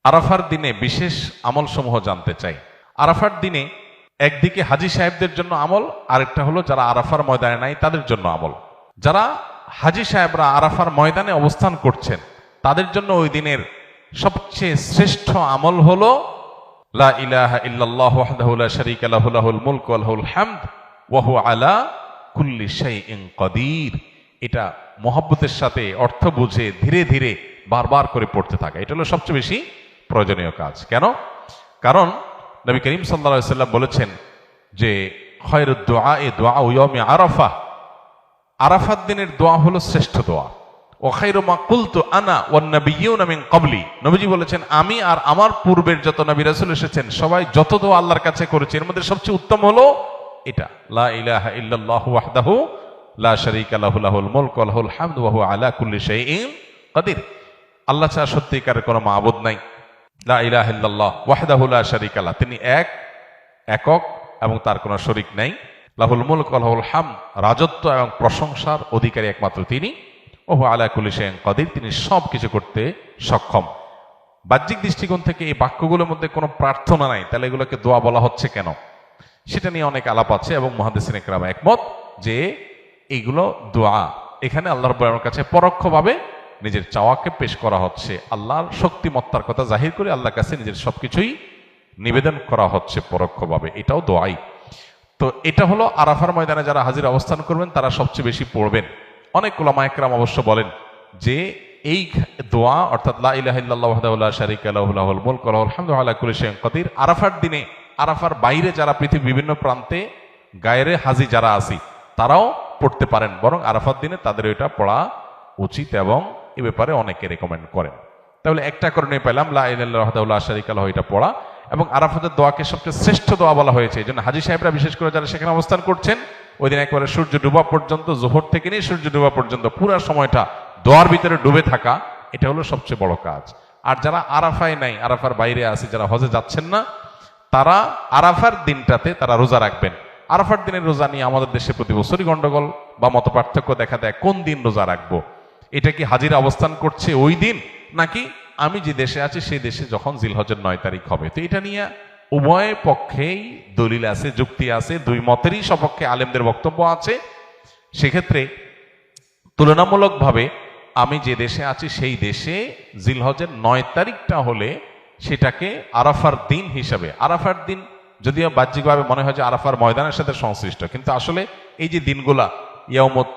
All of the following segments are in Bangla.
আরাফার দিনে বিশেষ আমল সমূহ জানতে চাই। আরাফার দিনে একদিকে হাজী সাহেবদের জন্য আমল, আরেকটা হলো যারা আরাফার ময়দানে নাই তাদের জন্য আমল। যারা হাজী সাহেবরা আরাফার ময়দানে অবস্থান করছেন তাদের জন্য ওই দিনের সবচেয়ে শ্রেষ্ঠ আমল হলো লা ইলাহা ইল্লাল্লাহু ওয়াহদাহু লা শারীকা লাহু লাহুল মুলকু ওয়া লাহুল হামদ ওয়া হুয়া আলা কুল্লি শাইইন কাদির। এটা মহব্বতের সাথে অর্থ বুঝে ধীরে ধীরে বারবার করে পড়তে থাকা, এটা হলো সবচেয়ে বেশি প্রয়োজনীয় কাজ। কেন? কারণ নবী করিম সাল্লাল্লাহু আলাইহি ওয়াসাল্লাম বলেছেন যে খায়রুদ দুআ দুআউ ইয়াউমি আরাফা, আরাফাত দিনের দোয়া হলো শ্রেষ্ঠ দোয়া। ওয়া খায়রু মা কুলতু আনা ওয়ান নাবিয়্যুনা মিন ক্বাবলি, নবীজি বলেছেন আমি আর আমার পূর্বের যত নবী রাসূল এসেছেন সবাই যত দোয়া আল্লাহর কাছে করেছে এর মধ্যে সবচেয়ে উত্তম হলো এটা, লা ইলাহা ইল্লাল্লাহু ওয়াহদাহু লা শারীকা লাহু লাহুল মুলকু ওয়া লাহুল হামদু ওয়া হুয়া আলা কুল্লি শাইইন কাদির। আল্লাহ ছাড়া সত্যিকারের কোনো মাবুদ নাই, লা ইলাহা ইল্লাল্লাহ ওয়াহদাহু লা শারীকা লাহু, তিনি একক এবং তার কোনো শরীক নাই। লাহুল মুলক ওয়া লাহুল হামদ, রাজত্ব এবং প্রশংসার অধিকারী একমাত্র তিনি। ওয়া হুয়া আলা কুল্লি শাইইন কাদির, তিনি সব কিছু করতে সক্ষম। বাহ্যিক দৃষ্টিকোণ থেকে এই বাক্যগুলোর মধ্যে কোনো প্রার্থনা নাই, তাহলে এগুলোকে দোয়া বলা হচ্ছে কেন? সেটা নিয়ে অনেক আলাপ আছে এবং মুহাদ্দিসিনে কেরাম একমত যে এইগুলো দোয়া। এখানে আল্লাহ রাব্বুল আলামিনের কাছে পরোক্ষভাবে নিজের চাওয়াকে পেশ করা হচ্ছে, আল্লাহর শক্তিমত্তার কথা জাহির করে আল্লাহর কাছে নিজের সবকিছুই নিবেদন করা হচ্ছে পরোক্ষভাবে, এটাও দোয়াই। তো এটা হলো আরাফার ময়দানে যারা হাজির অবস্থান করবেন তারা সবচেয়ে বেশি পড়বেন। অনেক উলামায়ে কেরাম অবশ্য বলেন যে এই দোয়া অর্থাৎ লা ইলাহা ইল্লাল্লাহু ওয়াহদাহু লা শারীকা লাহু লাহুল মুলকু ওয়া লাহুল হামদু ওয়া আলা কুল্লি শাইইন কাদির, আরাফার দিনে, আরাফার বাইরে যারা পৃথিবীর বিভিন্ন প্রান্তে গায়রে হাজি যারা আছি তারাও পড়তে পারেন, বরং আরাফার দিনে তাদের এটা পড়া উচিত এবং এ ব্যাপারে অনেকে রেকমেন্ড করেন। তাহলে একটা কারণে পেলাম লা ইলাহা ইল্লাল্লাহু ওয়াহদাহু লা শারীকা লাহু এটা পড়া, এবং আরাফাতের দোয়াকে সবচেয়ে শ্রেষ্ঠ দোয়া বলা হয়েছে। এই জন্য হাজী সাহেবরা বিশেষ করে যারা সেখানে অবস্থান করছেন ওই দিন একবারে সূর্য ডুবা পর্যন্ত, জোহর থেকে নিয়ে সূর্য ডুবা পর্যন্ত পুরো সময়টা দোয়ার ভিতরে ডুবে থাকা, এটা হলো সবচেয়ে বড় কাজ। আর যারা আরাফায় নাই, আরাফার বাইরে আছে, যারা হজে যাচ্ছেন না, তারা আরাফার দিনটাতে তারা রোজা রাখবেন। আরাফার দিনের রোজা নিয়ে আমাদের দেশে প্রতি বছরই গন্ডগোল বা মত পার্থক্য দেখা দেয়, কোন দিন রোজা রাখবো? এটা কি হাজিরা অবস্থান করছে ওই দিন, নাকি আমি যে দেশে আছি সেই দেশে যখন জিলহজের 9 তারিখ হবে? তো এটা নিয়ে উভয় পক্ষেই দলিল আছে, যুক্তি আছে, দুই মতেরই সপক্ষে আলেমদের বক্তব্য আছে। সেক্ষেত্রে তুলনামূলকভাবে আমি যে দেশে আছি সেই দেশে জিলহজের 9 তারিখটা হলে সেটাকে আরাফার দিন হিসাবে, আরাফার দিন যদিও বাহ্যিকভাবে মনে হয় যে আরাফার ময়দানের সাথে সংশ্লিষ্ট, কিন্তু আসলে এই যে দিনগুলা ইয়াউমুত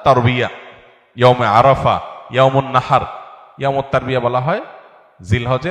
তারবিয়া, ইয়াউমে আরাফা, ইয়াউমুন নাহার, ইয়াউমুত তারবিয়া বলা হয় জিলহজের